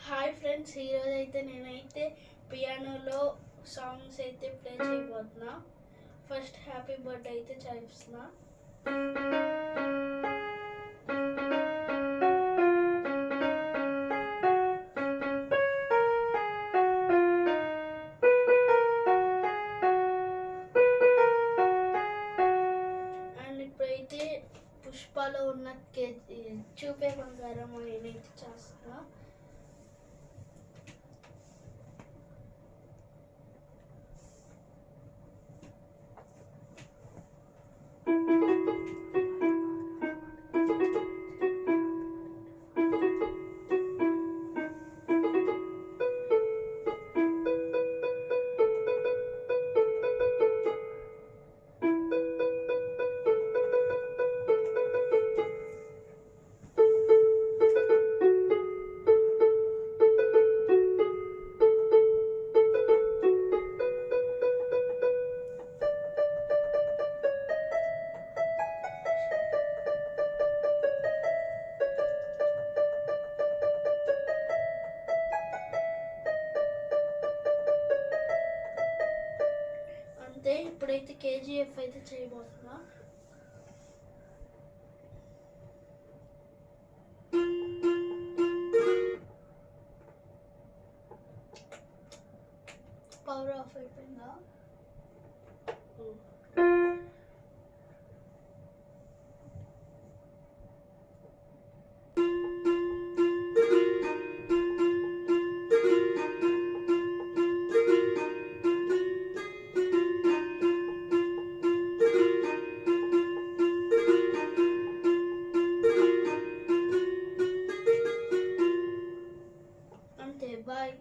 Hi friends, ఈరోజు అయితే నేనైతే పియానోలో సాంగ్స్ అయితే ప్లే చేయబోతున్నా. ఫస్ట్ హ్యాపీ బర్త్డే అయితే చేస్తున్నా. అండ్ ఇప్పుడైతే పుష్పలో ఉన్న చూపే బంగారం నేనైతే చేస్తున్నా. అంతే, ఇప్పుడైతే కేజీఎఫ్ అయితే చేయబోతున్నా. పవర్ ఆఫ్ అయిపోయిందా? అంతే, బాయ్.